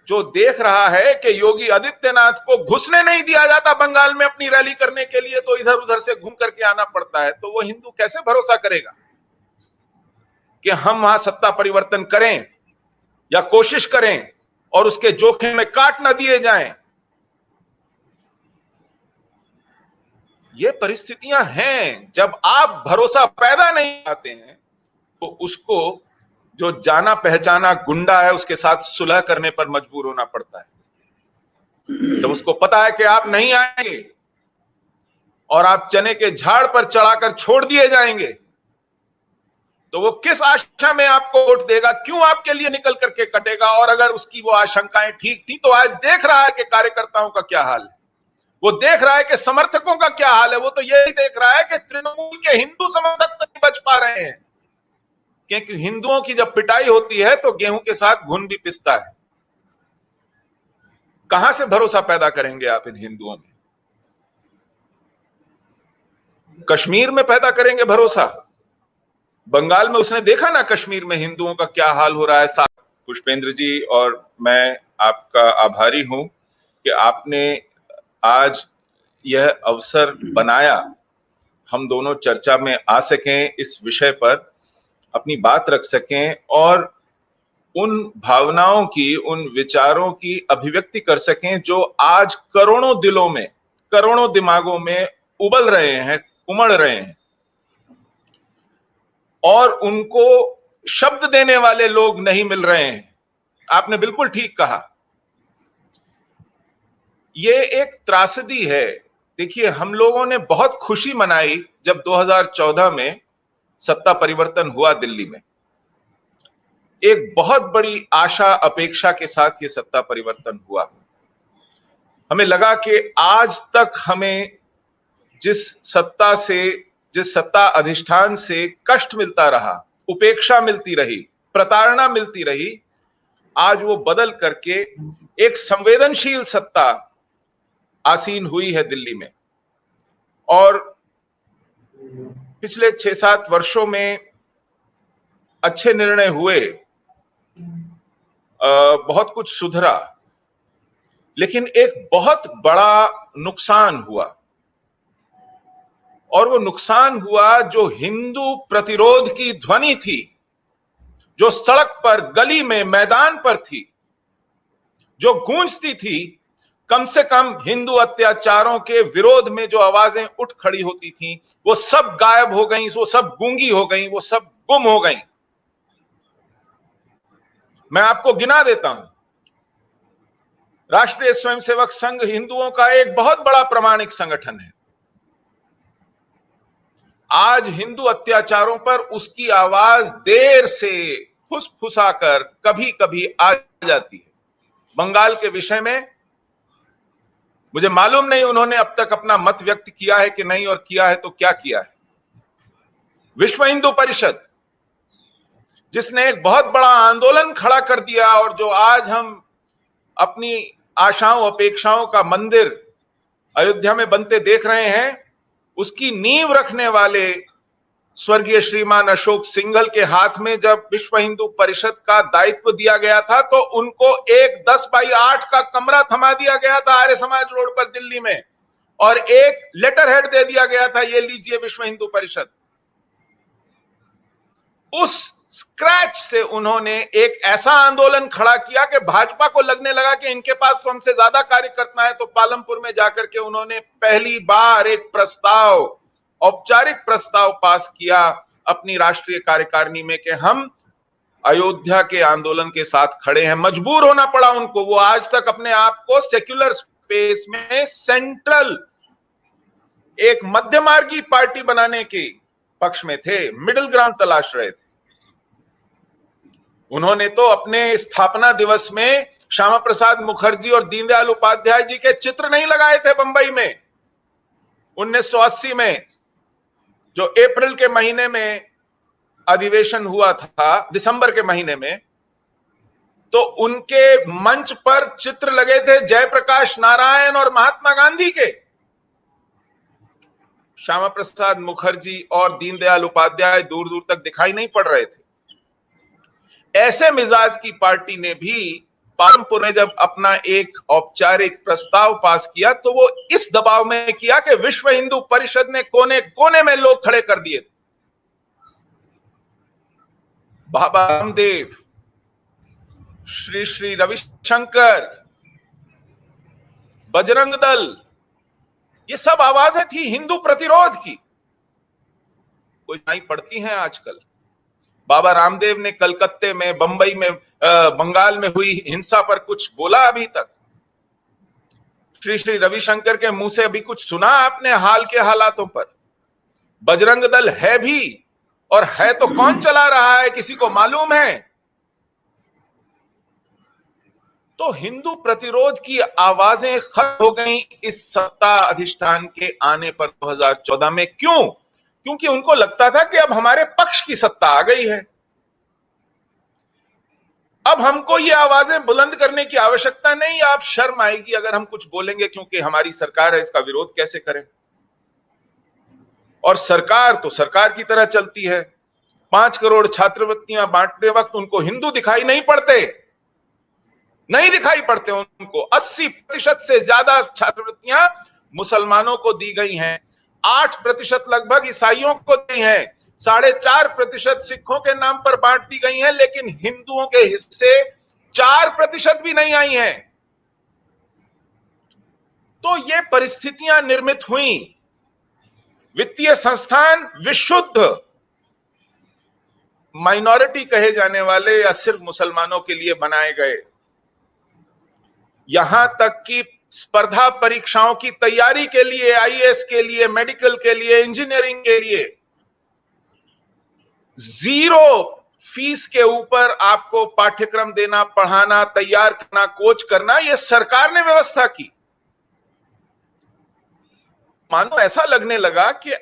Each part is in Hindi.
जो देख रहा है कि योगी आदित्यनाथ को घुसने नहीं दिया जाता बंगाल में अपनी रैली करने के लिए, तो इधर उधर से घूम करके आना पड़ता है, तो वो हिंदू कैसे भरोसा करेगा कि हम वहां सत्ता परिवर्तन करें या कोशिश करें और उसके जोखिम में काट ना दिए जाएं। ये परिस्थितियां हैं। जब आप भरोसा पैदा नहीं आते हैं तो उसको जो जाना पहचाना गुंडा है उसके साथ सुलह करने पर मजबूर होना पड़ता है। जब उसको पता है कि आप नहीं आएंगे और आप चने के झाड़ पर चढ़ाकर छोड़ दिए जाएंगे, तो वो किस आशा में आपको वोट देगा, क्यों आपके लिए निकल करके कटेगा। और अगर उसकी वो आशंकाएं ठीक थी तो आज देख रहा है कि कार्यकर्ताओं का क्या हाल है, वो देख रहा है कि समर्थकों का क्या हाल है। वो तो यही देख रहा है कि तृणमूल के हिंदू समर्थक नहीं बच पा रहे हैं, क्योंकि हिंदुओं की जब पिटाई होती है तो गेहूं के साथ घुन भी पिसता है। कहां से भरोसा पैदा करेंगे आप इन हिंदुओं में? कश्मीर में पैदा करेंगे भरोसा? बंगाल में उसने देखा ना कश्मीर में हिंदुओं का क्या हाल हो रहा है। साथ पुष्पेंद्र जी, और मैं आपका आभारी हूं कि आपने आज यह अवसर बनाया, हम दोनों चर्चा में आ सकें, इस विषय पर अपनी बात रख सकें और उन भावनाओं की, उन विचारों की अभिव्यक्ति कर सकें जो आज करोड़ों दिलों में, करोड़ों दिमागों में उबल रहे हैं, उमड़ रहे हैं, और उनको शब्द देने वाले लोग नहीं मिल रहे हैं। आपने बिल्कुल ठीक कहा, ये एक त्रासदी है। देखिए, हम लोगों ने बहुत खुशी मनाई जब 2014 में सत्ता परिवर्तन हुआ दिल्ली में। एक बहुत बड़ी आशा अपेक्षा के साथ ये सत्ता परिवर्तन हुआ। हमें लगा कि आज तक हमें जिस सत्ता अधिष्ठान से कष्ट मिलता रहा, उपेक्षा मिलती रही, प्रताड़ना मिलती रही, आज वो बदल करके एक संवेदनशील सत्ता आसीन हुई है दिल्ली में। और पिछले 6-7 वर्षों में अच्छे निर्णय हुए, बहुत कुछ सुधरा, लेकिन एक बहुत बड़ा नुकसान हुआ। और वो नुकसान हुआ जो हिंदू प्रतिरोध की ध्वनि थी, जो सड़क पर, गली में, मैदान पर थी, जो गूंजती थी। कम से कम हिंदू अत्याचारों के विरोध में जो आवाजें उठ खड़ी होती थीं, वो सब गायब हो गईं, वो सब गूंगी हो गईं, वो सब गुम हो गईं। मैं आपको गिना देता हूं। राष्ट्रीय स्वयंसेवक संघ हिंदुओं का एक बहुत बड़ा प्रामाणिक संगठन है। आज हिंदू अत्याचारों पर उसकी आवाज देर से फुसफुसाकर कभी कभी आ जाती है। बंगाल के विषय में मुझे मालूम नहीं उन्होंने अब तक अपना मत व्यक्त किया है कि नहीं, और किया है तो क्या किया है। विश्व हिंदू परिषद, जिसने एक बहुत बड़ा आंदोलन खड़ा कर दिया और जो आज हम अपनी आशाओं अपेक्षाओं का मंदिर अयोध्या में बनते देख रहे हैं, उसकी नींव रखने वाले स्वर्गीय श्रीमान अशोक सिंघल के हाथ में जब विश्व हिंदू परिषद का दायित्व दिया गया था तो उनको एक 10x8 का कमरा थमा दिया गया था आर्य समाज रोड पर दिल्ली में, और एक लेटर हेड दे दिया गया था, ये लीजिए विश्व हिंदू परिषद। उस स्क्रैच से उन्होंने एक ऐसा आंदोलन खड़ा किया कि भाजपा को लगने लगा कि इनके पास तो हमसे ज्यादा कार्यकर्ता है, तो पालमपुर में जाकर के उन्होंने पहली बार एक प्रस्ताव, औपचारिक प्रस्ताव पास किया अपनी राष्ट्रीय कार्यकारिणी में कि हम अयोध्या के आंदोलन के साथ खड़े हैं। मजबूर होना पड़ा उनको। वो आज तक अपने आप को सेक्युलर स्पेस में सेंट्रल, एक मध्यमार्गी पार्टी बनाने के पक्ष में थे, मिडिल ग्राउंड तलाश रहे थे। उन्होंने तो अपने स्थापना दिवस में श्यामा प्रसाद मुखर्जी और दीनदयाल उपाध्याय जी के चित्र नहीं लगाए थे बंबई में 1980 में, जो अप्रैल के महीने में अधिवेशन हुआ था, दिसंबर के महीने में, तो उनके मंच पर चित्र लगे थे जयप्रकाश नारायण और महात्मा गांधी के। श्यामा प्रसाद मुखर्जी और दीनदयाल उपाध्याय दूर दूर तक दिखाई नहीं पड़ रहे थे। ऐसे मिजाज की पार्टी ने भी पालमपुर ने जब अपना एक औपचारिक प्रस्ताव पास किया तो वो इस दबाव में किया कि विश्व हिंदू परिषद ने कोने कोने में लोग खड़े कर दिए थे। बाबा रामदेव, श्री श्री रविशंकर, बजरंग दल, ये सब आवाजें थी हिंदू प्रतिरोध की, कोई नहीं पड़ती हैं आजकल। बाबा रामदेव ने कलकत्ते में, बंबई में, बंगाल में हुई हिंसा पर कुछ बोला अभी तक? श्री श्री रविशंकर के मुंह से अभी कुछ सुना आपने हाल के हालातों पर? बजरंग दल है भी, और है तो कौन चला रहा है किसी को मालूम है? तो हिंदू प्रतिरोध की आवाजें खत्म हो गई इस सत्ता अधिष्ठान के आने पर 2014 में। क्यों? क्योंकि उनको लगता था कि अब हमारे पक्ष की सत्ता आ गई है, अब हमको ये आवाजें बुलंद करने की आवश्यकता नहीं। आप शर्म आएगी अगर हम कुछ बोलेंगे, क्योंकि हमारी सरकार है, इसका विरोध कैसे करें? और सरकार तो सरकार की तरह चलती है। 5 करोड़ छात्रवृत्तियां बांटते वक्त उनको हिंदू दिखाई नहीं पड़ते, नहीं दिखाई पड़ते उनको। 80% से ज्यादा छात्रवृत्तियां मुसलमानों को दी गई हैं, 8% लगभग ईसाइयों को दी हैं, 4.5% सिखों के नाम पर बांट दी गई हैं, लेकिन हिंदुओं के हिस्से 4% भी नहीं आई हैं। तो ये परिस्थितियां निर्मित हुई। वित्तीय संस्थान विशुद्ध माइनॉरिटी कहे जाने वाले या सिर्फ मुसलमानों के लिए बनाए गए। यहां तक कि स्पर्धा परीक्षाओं की तैयारी के लिए, आईएएस के लिए, मेडिकल के लिए, इंजीनियरिंग के लिए 0 फीस के ऊपर आपको पाठ्यक्रम देना, पढ़ाना, तैयार करना, कोच करना, यह सरकार ने व्यवस्था की। मानो ऐसा लगने लगा कि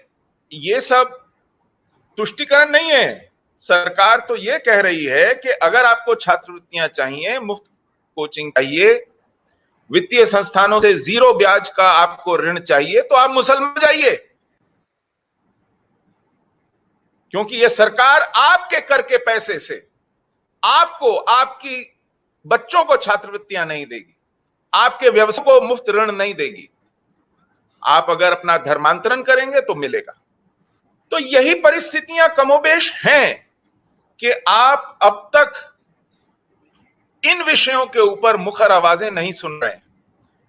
यह सब तुष्टिकरण नहीं है। सरकार तो यह कह रही है कि अगर आपको छात्रवृत्तियां चाहिए, मुफ्त कोचिंग चाहिए, वित्तीय संस्थानों से 0 ब्याज का आपको ऋण चाहिए, तो आप मुसलमान जाइए, क्योंकि यह सरकार आपके कर के पैसे से आपको, आपकी बच्चों को छात्रवृत्तियां नहीं देगी, आपके व्यवसाय को मुफ्त ऋण नहीं देगी। आप अगर अपना धर्मांतरण करेंगे तो मिलेगा। तो यही परिस्थितियां कमोबेश हैं कि आप अब तक इन विषयों के ऊपर मुखर आवाजें नहीं सुन रहे हैं।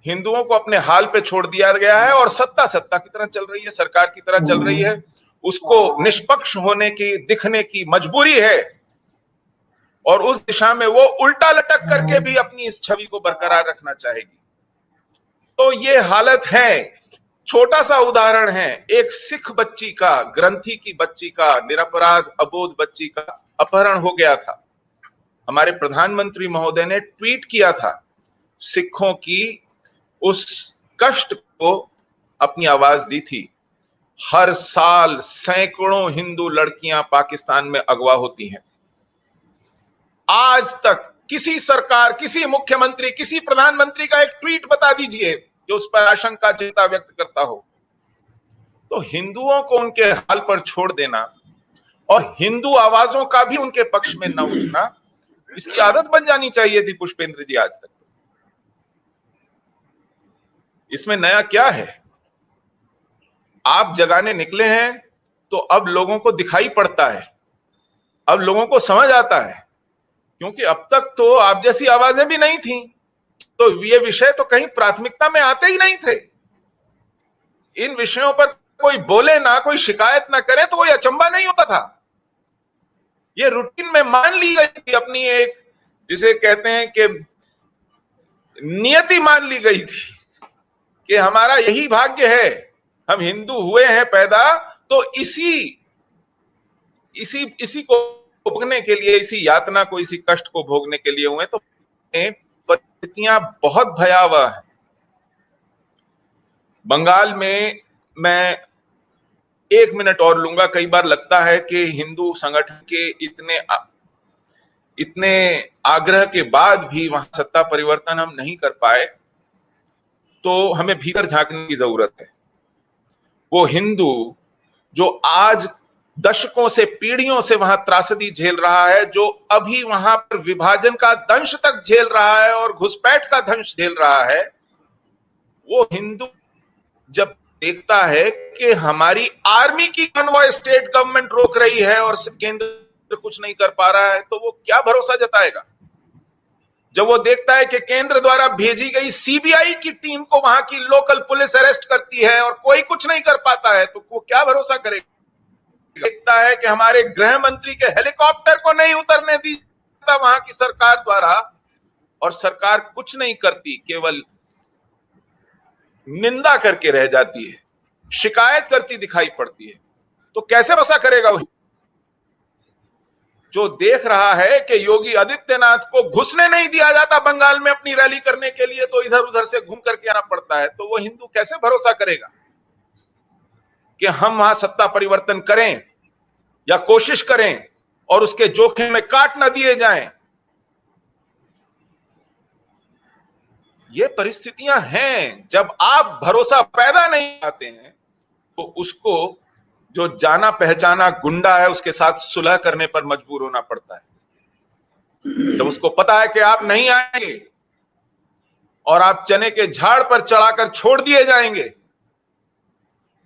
हिंदुओं को अपने हाल पे छोड़ दिया गया है और सत्ता सत्ता की तरह चल रही है, सरकार की तरह चल रही है। उसको निष्पक्ष होने की, दिखने की मजबूरी है, और उस दिशा में वो उल्टा लटक करके भी अपनी इस छवि को बरकरार रखना चाहेगी। तो ये हालत है। छोटा सा उदाहरण है, एक सिख बच्ची का, ग्रंथी की बच्ची का, निरपराध अबोध बच्ची का अपहरण हो गया था। हमारे प्रधानमंत्री महोदय ने ट्वीट किया था, सिखों की उस कष्ट को अपनी आवाज दी थी। हर साल सैकड़ों हिंदू लड़कियां पाकिस्तान में अगवा होती हैं। आज तक किसी सरकार, किसी मुख्यमंत्री, किसी प्रधानमंत्री का एक ट्वीट बता दीजिए जो उस पर आशंका, चिंता व्यक्त करता हो। तो हिंदुओं को उनके हाल पर छोड़ देना और हिंदू आवाजों का भी उनके पक्ष में न उठना, इसकी आदत बन जानी चाहिए थी पुष्पेंद्र जी आज तक। इसमें नया क्या है? आप जगाने निकले हैं तो अब लोगों को दिखाई पड़ता है, अब लोगों को समझ आता है, क्योंकि अब तक तो आप जैसी आवाजें भी नहीं थी, तो ये विषय तो कहीं प्राथमिकता में आते ही नहीं थे। इन विषयों पर कोई बोले ना, कोई शिकायत ना करे तो कोई अचंभा नहीं होता था। ये रूटीन में मान ली गई थी, अपनी एक, जिसे कहते हैं कि नियति मान ली गई थी कि हमारा यही भाग्य है, हम हिंदू हुए हैं पैदा, तो इसी को भोगने के लिए, इसी यातना को, इसी कष्ट को भोगने के लिए हुए। तो परिस्थितियां बहुत भयावह हैं। बंगाल में मैं 1 मिनट और लूंगा। कई बार लगता है कि हिंदू संगठन के इतने आग्रह के बाद भी वहां सत्ता परिवर्तन हम नहीं कर पाए, तो हमें भीतर झांकने की जरूरत है। वो हिंदू जो आज दशकों से, पीढ़ियों से वहां त्रासदी झेल रहा है, जो अभी वहां पर विभाजन का दंश तक झेल रहा है और घुसपैठ का दंश झेल रहा है, वो हिंदू जब देखता है कि हमारी आर्मी की कन्वॉय स्टेट गवर्नमेंट रोक रही है और केंद्र कुछ नहीं कर पा रहा है, तो वो क्या भरोसा जताएगा? जब वो देखता है कि केंद्र द्वारा भेजी गई सीबीआई की टीम को वहां की लोकल पुलिस अरेस्ट करती है और कोई कुछ नहीं कर पाता है, तो वो क्या भरोसा करेगा? देखता है कि हमारे गृह मंत्री के हेलीकॉप्टर को नहीं उतरने दी जाता वहां की सरकार द्वारा, और सरकार कुछ नहीं करती, केवल निंदा करके रह जाती है, शिकायत करती दिखाई पड़ती है, तो कैसे भरोसा करेगा? वही जो देख रहा है कि योगी आदित्यनाथ को घुसने नहीं दिया जाता बंगाल में अपनी रैली करने के लिए, तो इधर उधर से घूम करके आना पड़ता है, तो वो हिंदू कैसे भरोसा करेगा कि हम वहां सत्ता परिवर्तन करें या कोशिश करें और उसके जोखिम में काट ना दिए जाएं? ये परिस्थितियां हैं। जब आप भरोसा पैदा नहीं आते हैं, तो उसको जो जाना पहचाना गुंडा है उसके साथ सुलह करने पर मजबूर होना पड़ता है। जब उसको पता है कि आप नहीं आएंगे और आप चने के झाड़ पर चढ़ाकर छोड़ दिए जाएंगे,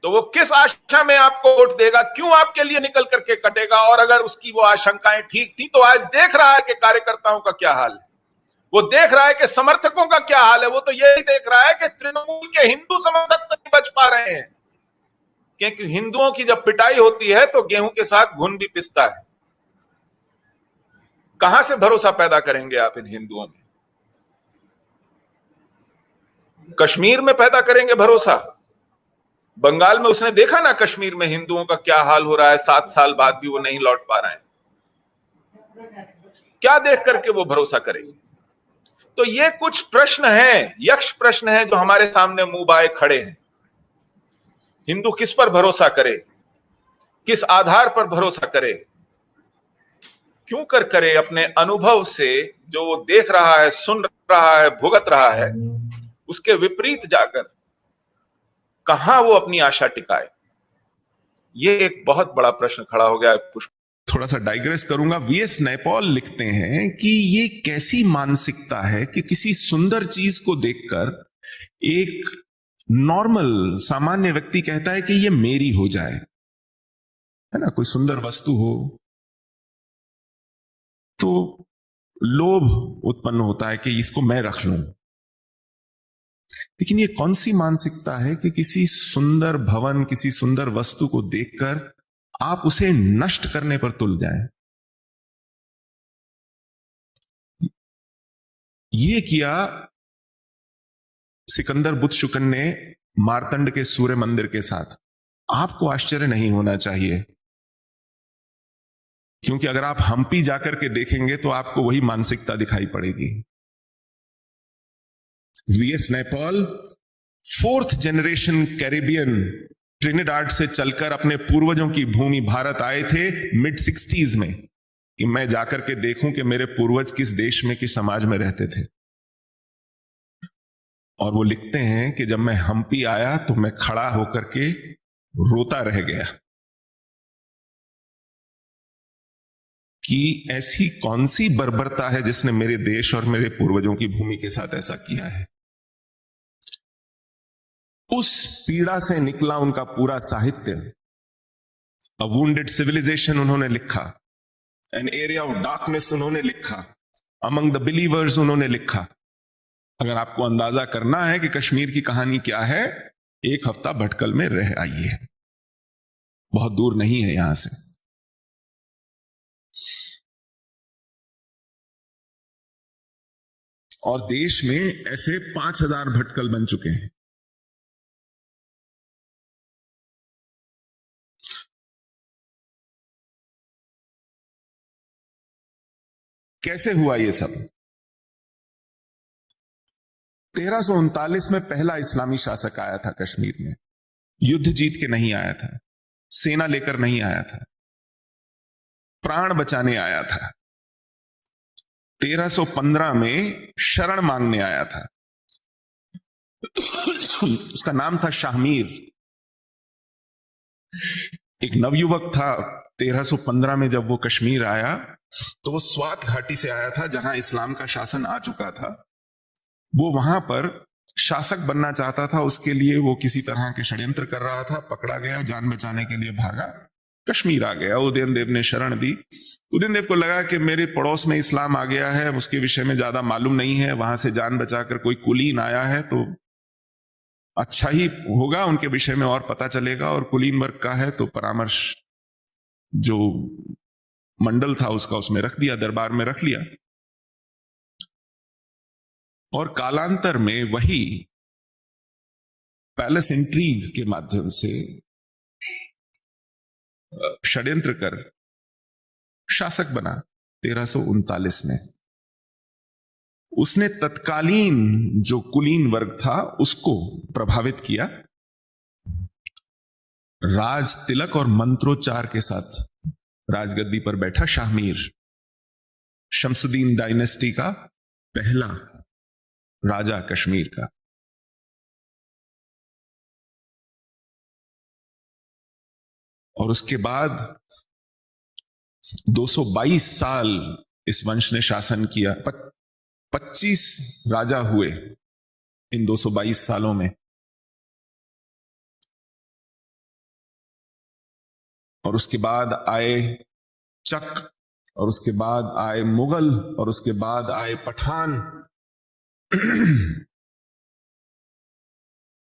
तो वो किस आशा में आपको वोट देगा, क्यों आपके लिए निकल करके कटेगा? और अगर उसकी वो आशंकाएं ठीक थी, तो आज देख रहा है कि कार्यकर्ताओं का क्या हाल है, वो देख रहा है कि समर्थकों का क्या हाल है, वो तो यही देख रहा है कि तृणमूल के हिंदू समर्थक तो नहीं बच पा रहे हैं, क्योंकि हिंदुओं की जब पिटाई होती है तो गेहूं के साथ घुन भी पिसता है। कहां से भरोसा पैदा करेंगे आप इन हिंदुओं में? कश्मीर में पैदा करेंगे भरोसा? बंगाल में उसने देखा ना कश्मीर में हिंदुओं का क्या हाल हो रहा है, 7 साल बाद भी वो नहीं लौट पा रहे हैं। क्या देख करके वो भरोसा करेंगे? तो ये कुछ प्रश्न हैं, यक्ष प्रश्न हैं, जो हमारे सामने मुंह बाए खड़े हैं। हिंदू किस पर भरोसा करे, किस आधार पर भरोसा करे, क्यों कर करे? अपने अनुभव से जो वो देख रहा है, सुन रहा है, भुगत रहा है, उसके विपरीत जाकर कहां वो अपनी आशा टिकाए? ये एक बहुत बड़ा प्रश्न खड़ा हो गया है। पुष्प, थोड़ा सा डाइग्रेस करूंगा। वीएस नैपॉल लिखते हैं कि ये कैसी मानसिकता है कि किसी सुंदर चीज को देखकर एक नॉर्मल सामान्य व्यक्ति कहता है कि ये मेरी हो जाए, है ना? कोई सुंदर वस्तु हो तो लोभ उत्पन्न होता है कि इसको मैं रख लूं। लेकिन ये कौन सी मानसिकता है कि किसी सुंदर भवन, किसी सुंदर वस्तु को देखकर आप उसे नष्ट करने पर तुल जाएं? ये किया सिकंदर बुद्ध शुकन ने मार्तंड के सूर्य मंदिर के साथ। आपको आश्चर्य नहीं होना चाहिए, क्योंकि अगर आप हम्पी जाकर के देखेंगे तो आपको वही मानसिकता दिखाई पड़ेगी। VS Naipaul 4th generation Caribbean Trinidad से चलकर अपने पूर्वजों की भूमि भारत आए थे मिड 60s में, कि मैं जाकर के देखूं कि मेरे पूर्वज किस देश में, किस समाज में रहते थे। और वो लिखते हैं कि जब मैं हम्पी आया तो मैं खड़ा होकर के रोता रह गया कि ऐसी कौन सी बर्बरता है जिसने मेरे देश और मेरे पूर्वजों की भूमि के साथ ऐसा किया है। उस पीड़ा से निकला उनका पूरा साहित्य। अ वुंडेड सिविलाइजेशन उन्होंने लिखा, एन एरिया ऑफ डार्कनेस उन्होंने लिखा, अमंग द बिलीवर्स उन्होंने लिखा। अगर आपको अंदाजा करना है कि कश्मीर की कहानी क्या है, 1 हफ्ता भटकल में रह आइए, बहुत दूर नहीं है यहां से। और देश में ऐसे 5000 भटकल बन चुके हैं। कैसे हुआ ये सब? 1339 में पहला इस्लामी शासक आया था कश्मीर में। युद्ध जीत के नहीं आया था, सेना लेकर नहीं आया था, प्राण बचाने आया था। 1315 में शरण मांगने आया था। उसका नाम था शाहमीर। एक नवयुवक था 1315 में जब वो कश्मीर आया, तो वो स्वात घाटी से आया था जहां इस्लाम का शासन आ चुका था। वो वहां पर शासक बनना चाहता था, उसके लिए वो किसी तरह के षड्यंत्र कर रहा था, पकड़ा गया, जान बचाने के लिए भागा, कश्मीर आ गया। उदयन देव ने शरण दी। उदयन देव को लगा कि मेरे पड़ोस में इस्लाम आ गया है, उसके विषय में ज्यादा मालूम नहीं है, वहां से जान बचाकर कोई कुलीन आया है तो अच्छा ही होगा, उनके विषय में और पता चलेगा, और कुलीन वर्ग का है तो परामर्श जो मंडल था उसका उसमें रख दिया, दरबार में रख लिया। और कालांतर में वही पैलेस इंट्रीग के माध्यम से षड्यंत्र कर शासक बना 1339 में। उसने तत्कालीन जो कुलीन वर्ग था उसको प्रभावित किया, राज तिलक और मंत्रोच्चार के साथ राजगद्दी पर बैठा शाहमीर, शमसुद्दीन डायनेस्टी का पहला राजा कश्मीर का। और उसके बाद 222 साल इस वंश ने शासन किया। 25 राजा हुए इन 222 सालों में। और उसके बाद आए चक, और उसके बाद आए मुगल, और उसके बाद आए पठान।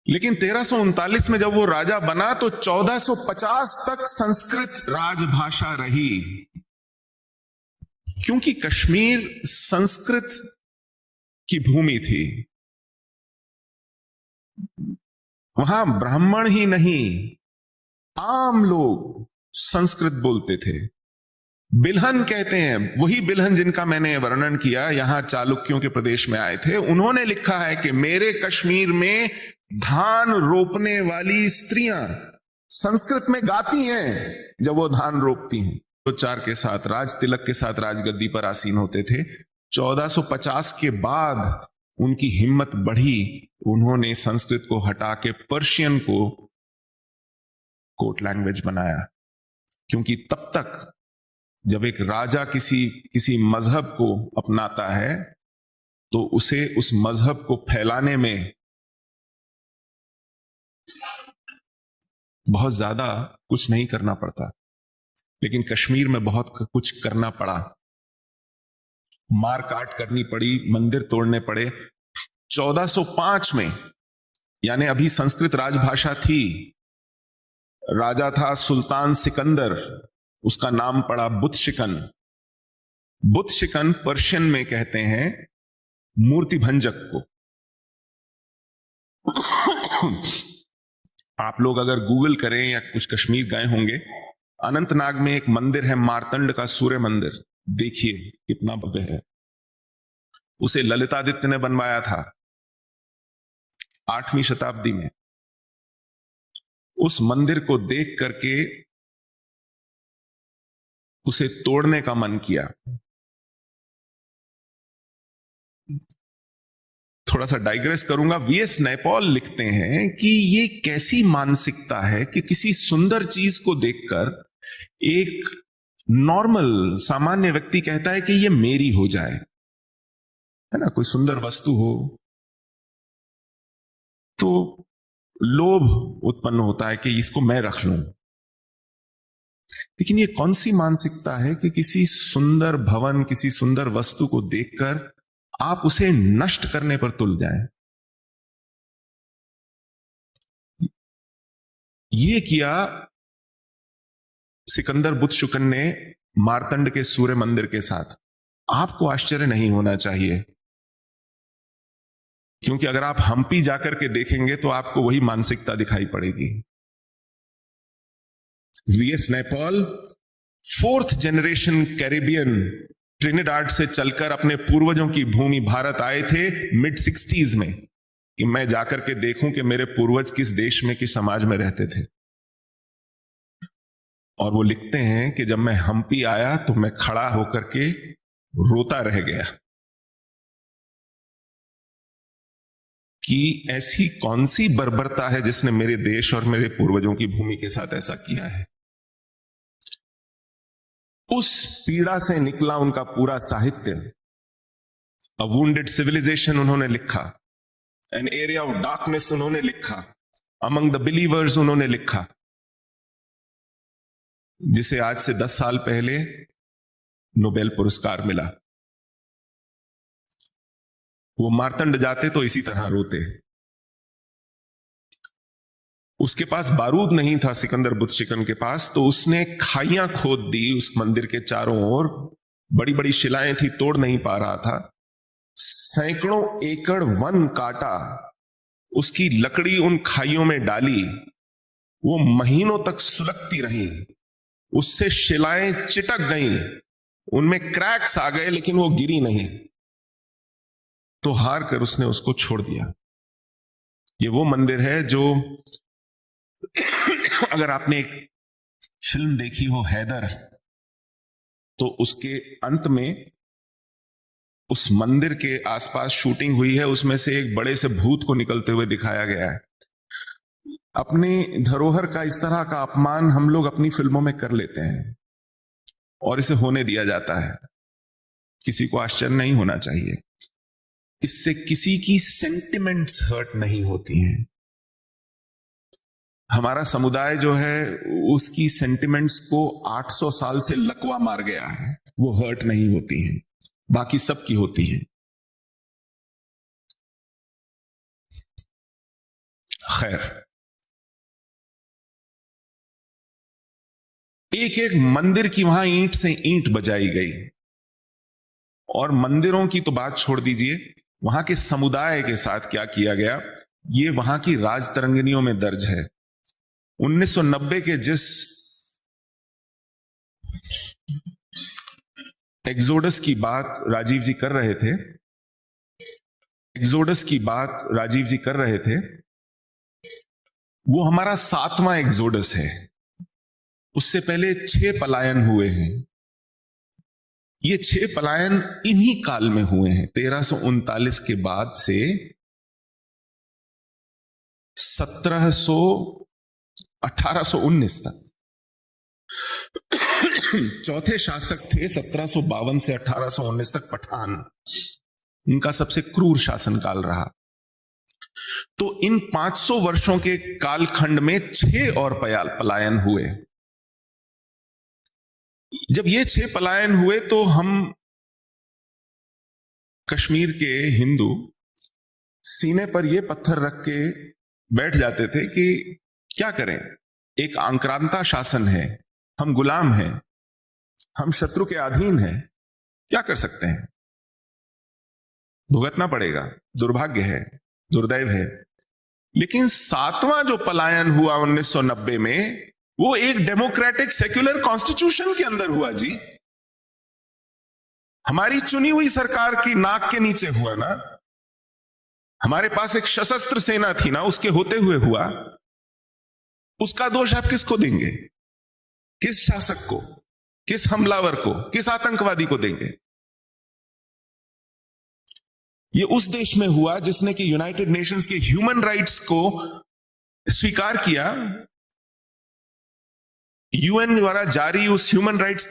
लेकिन 1339 में जब वो राजा बना तो 1450 तक संस्कृत राजभाषा रही, क्योंकि कश्मीर संस्कृत की भूमि थी। वहां ब्राह्मण ही नहीं, आम लोग संस्कृत बोलते थे। बिल्हन कहते हैं, वही बिल्हन जिनका मैंने वर्णन किया, यहां चालुक्यों के प्रदेश में आए थे। उन्होंने लिखा है कि मेरे कश्मीर में धान रोपने वाली स्त्रियां संस्कृत में गाती हैं जब वो धान रोपती हैं। तो चार के साथ, राज तिलक के साथ राजगद्दी पर आसीन होते थे। 1450 के बाद उनकी हिम्मत बढ़ी, उन्होंने संस्कृत को हटा के पर्शियन को कोर्ट लैंग्वेज बनाया। क्योंकि तब तक जब एक राजा किसी मजहब को अपनाता है तो उसे उस मजहब को फैलाने में बहुत ज्यादा कुछ नहीं करना पड़ता। लेकिन कश्मीर में बहुत कुछ करना पड़ा, मार काट करनी पड़ी, मंदिर तोड़ने पड़े। 1405 में, यानी अभी संस्कृत राजभाषा थी, राजा था सुल्तान सिकंदर, उसका नाम पड़ा बुतशिकन। बुतशिकन पर्शियन में कहते हैं मूर्ति भंजक को। आप लोग अगर गूगल करें या कुछ कश्मीर गए होंगे, अनंतनाग में एक मंदिर है मार्तंड का सूर्य मंदिर, देखिए कितना भव्य है। उसे ललितादित्य ने बनवाया था 8वीं शताब्दी में। उस मंदिर को देख करके उसे तोड़ने का मन किया। थोड़ा सा डाइग्रेस करूंगा। वीएस नैपॉल लिखते हैं कि ये कैसी मानसिकता है कि किसी सुंदर चीज को देखकर एक नॉर्मल सामान्य व्यक्ति कहता है कि ये मेरी हो जाए, है ना। कोई सुंदर वस्तु हो तो लोभ उत्पन्न होता है कि इसको मैं रख लूं। लेकिन ये कौन सी मानसिकता है कि किसी सुंदर भवन, किसी सुंदर वस्तु को देखकर आप उसे नष्ट करने पर तुल जाएं। ये किया सिकंदर बुतशुकन ने मार्तंड के सूर्य मंदिर के साथ। आपको आश्चर्य नहीं होना चाहिए, क्योंकि अगर आप हम्पी जाकर के देखेंगे तो आपको वही मानसिकता दिखाई पड़ेगी। VS Naipaul 4th generation Caribbean, Trinidad से चलकर अपने पूर्वजों की भूमि भारत आए थे मिड 60s में, कि मैं जाकर के देखूं कि मेरे पूर्वज किस देश में, किस समाज में रहते थे। और वो लिखते हैं कि जब मैं हम्पी आया तो मैं खड़ा होकर के रोता रह गया कि ऐसी कौन सी बर्बरता है जिसने मेरे देश और मेरे पूर्वजों की भूमि के साथ ऐसा किया है। उस पीड़ा से निकला उनका पूरा साहित्य। अ वुंडेड सिविलाइजेशन उन्होंने लिखा, एन एरिया ऑफ डार्कनेस उन्होंने लिखा, अमंग द बिलीवर्स उन्होंने लिखा, जिसे आज से 10 साल पहले नोबेल पुरस्कार मिला। वो मार्तंड जाते तो इसी तरह रोते। उसके पास बारूद नहीं था सिकंदर बुतशिकन के पास, तो उसने खाइयां खोद दी उस मंदिर के चारों ओर। बड़ी बड़ी शिलाएं थी, तोड़ नहीं पा रहा था। सैकड़ों एकड़ वन काटा, उसकी लकड़ी उन खाइयों में डाली, वो महीनों तक सुलगती रही। उससे शिलाएं चिटक गईं, उनमें क्रैक्स आ गए, लेकिन वो गिरी नहीं। तो हार कर उसने उसको छोड़ दिया। ये वो मंदिर है जो अगर आपने एक फिल्म देखी हो हैदर, तो उसके अंत में उस मंदिर के आसपास शूटिंग हुई है, उसमें से एक बड़े से भूत को निकलते हुए दिखाया गया है। अपनी धरोहर का इस तरह का अपमान हम लोग अपनी फिल्मों में कर लेते हैं और इसे होने दिया जाता है। किसी को आश्चर्य नहीं होना चाहिए, इससे किसी की सेंटिमेंट्स हर्ट नहीं होती हैं। हमारा समुदाय जो है उसकी सेंटिमेंट्स को 800 साल से लकवा मार गया है, वो हर्ट नहीं होती हैं, बाकी सबकी होती है। खैर, एक एक मंदिर की वहां ईंट से ईंट बजाई गई। और मंदिरों की तो बात छोड़ दीजिए, वहां के समुदाय के साथ क्या किया गया, ये वहां की राजतरंगिनियों में दर्ज है। 1990 के जिस एक्सोडस की बात राजीव जी कर रहे थे, वो हमारा 7वां एक्सोडस है। उससे पहले 6 पलायन हुए हैं। ये 6 पलायन इन्हीं काल में हुए हैं, 1339 के बाद से 1819 तक। चौथे शासक थे 1752 से 1819 तक पठान, उनका सबसे क्रूर शासनकाल रहा। तो इन 500 वर्षों के कालखंड में 6 और पलायन हुए। जब ये 6 पलायन हुए तो हम कश्मीर के हिंदू सीने पर ये पत्थर रख के बैठ जाते थे कि क्या करें, एक आक्रांता शासन है, हम गुलाम हैं, हम शत्रु के अधीन हैं, क्या कर सकते हैं, भुगतना पड़ेगा, दुर्भाग्य है, दुर्दैव है। लेकिन 7वां जो पलायन हुआ 1990 में, वो एक डेमोक्रेटिक सेक्युलर कॉन्स्टिट्यूशन के अंदर हुआ जी। हमारी चुनी हुई सरकार की नाक के नीचे हुआ ना। हमारे पास एक सशस्त्र सेना थी ना, उसके होते हुए हुआ। उसका दोष आप किसको देंगे, किस शासक को, किस हमलावर को, किस आतंकवादी को देंगे? ये उस देश में हुआ जिसने कि यूनाइटेड नेशंस के ह्यूमन राइट्स को स्वीकार किया। यूएन द्वारा जारी उस ह्यूमन राइट्स